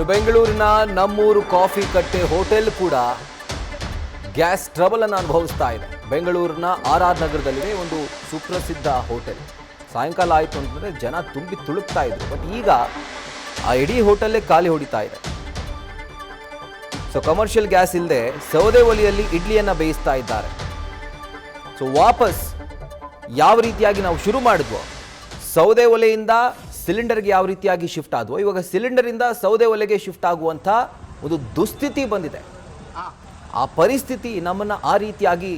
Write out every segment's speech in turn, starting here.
ಬೆಂಗಳೂರಿನ ನಮ್ಮೂರು ಕಾಫಿ ಕಟ್ಟೆ ಹೋಟೆಲ್ ಕೂಡ ಗ್ಯಾಸ್ ಟ್ರಬಲ್ ಅನ್ನು ಅನುಭವಿಸ್ತಾ ಇದೆ. ಬೆಂಗಳೂರಿನ RR ನಗರದಲ್ಲಿದೆ ಒಂದು ಸುಪ್ರಸಿದ್ಧ ಹೋಟೆಲ್. ಸಾಯಂಕಾಲ ಆಯಿತು ಅಂತಂದರೆ ಜನ ತುಂಬಿ ತುಳುಕ್ತಾ ಇದ್ರು. ಬಟ್ ಈಗ ಆ ಇಡೀ ಹೋಟೆಲ್ಲೇ ಖಾಲಿ ಹೊಡಿತಾ ಇದೆ. ಸೊ ಕಮರ್ಷಿಯಲ್ ಗ್ಯಾಸ್ ಇಲ್ಲದೆ ಸೌದೆ ಒಲೆಯಲ್ಲಿ ಇಡ್ಲಿಯನ್ನು ಬೇಯಿಸ್ತಾ ಇದ್ದಾರೆ. ಸೊ ವಾಪಸ್ ಯಾವ ರೀತಿಯಾಗಿ ನಾವು ಶುರು ಮಾಡಿದ್ವೋ, ಸೌದೆ ಒಲೆಯಿಂದ ಸಿಲಿಂಡರ್ಗೆ ಯಾವ ರೀತಿಯಾಗಿ ಶಿಫ್ಟ್ ಆದ್ವೋ, ಇವಾಗ ಸಿಲಿಂಡರಿಂದ ಸೌದೆ ಒಲೆಗೆ ಶಿಫ್ಟ್ ಆಗುವಂಥ ಒಂದು ದುಸ್ಥಿತಿ ಬಂದಿದೆ. ಆ ಪರಿಸ್ಥಿತಿ ನಮ್ಮನ್ನು ಆ ರೀತಿಯಾಗಿ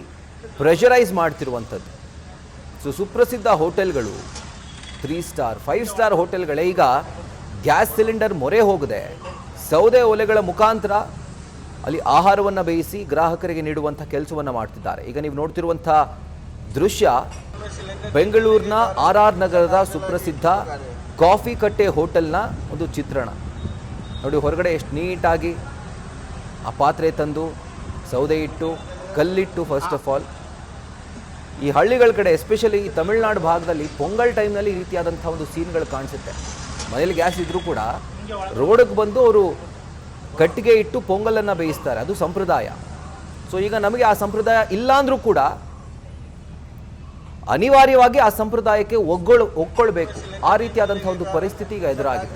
ಪ್ರೆಷರೈಸ್ ಮಾಡ್ತಿರುವಂಥದ್ದು. ಸೊ ಸುಪ್ರಸಿದ್ಧ ಹೋಟೆಲ್ಗಳು, 3 ಸ್ಟಾರ್ 5 ಸ್ಟಾರ್ ಹೋಟೆಲ್ಗಳೇ ಈಗ ಗ್ಯಾಸ್ ಸಿಲಿಂಡರ್ ಮೊರೆ ಹೋಗದೆ ಸೌದೆ ಒಲೆಗಳ ಮುಖಾಂತರ ಅಲ್ಲಿ ಆಹಾರವನ್ನು ಬೇಯಿಸಿ ಗ್ರಾಹಕರಿಗೆ ನೀಡುವಂಥ ಕೆಲಸವನ್ನು ಮಾಡ್ತಿದ್ದಾರೆ. ಈಗ ನೀವು ನೋಡ್ತಿರುವಂಥ ದೃಶ್ಯ ಬೆಂಗಳೂರಿನ RR ನಗರದ ಸುಪ್ರಸಿದ್ಧ ಕಾಫಿ ಕಟ್ಟೆ ಹೋಟೆಲ್ನ ಒಂದು ಚಿತ್ರಣ. ನೋಡಿ ಹೊರಗಡೆ ಎಷ್ಟು ನೀಟಾಗಿ ಆ ಪಾತ್ರೆ ತಂದು ಸೌದೆ ಇಟ್ಟು ಕಲ್ಲಿಟ್ಟು, ಫಸ್ಟ್ ಆಫ್ ಆಲ್ ಈ ಹಳ್ಳಿಗಳ ಕಡೆ ಎಸ್ಪೆಷಲಿ ಈ ತಮಿಳುನಾಡು ಭಾಗದಲ್ಲಿ ಪೊಂಗಲ್ ಟೈಮ್ನಲ್ಲಿ ಈ ರೀತಿಯಾದಂಥ ಒಂದು ಸೀನ್ಗಳು ಕಾಣಿಸುತ್ತೆ. ಮನೇಲಿ ಗ್ಯಾಸ್ ಇದ್ದರೂ ಕೂಡ ರೋಡಿಗೆ ಬಂದು ಅವರು ಕಟ್ಟಿಗೆ ಇಟ್ಟು ಪೊಂಗಲನ್ನು ಬೇಯಿಸ್ತಾರೆ, ಅದು ಸಂಪ್ರದಾಯ. ಸೊ ಈಗ ನಮಗೆ ಆ ಸಂಪ್ರದಾಯ ಇಲ್ಲ ಅಂದರೂ ಕೂಡ ಅನಿವಾರ್ಯವಾಗಿ ಆ ಸಂಪ್ರದಾಯಕ್ಕೆ ಒಗ್ಕೊಳ್ಬೇಕು. ಆ ರೀತಿಯಾದಂಥ ಒಂದು ಪರಿಸ್ಥಿತಿ ಈಗ ಎದುರಾಗಿದೆ.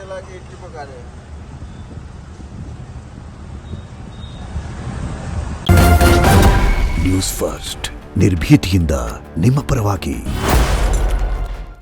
ನ್ಯೂಸ್ ಫಸ್ಟ್, ನಿರ್ಭೀತಿಯಿಂದ ನಿಮ್ಮ ಪರವಾಗಿ.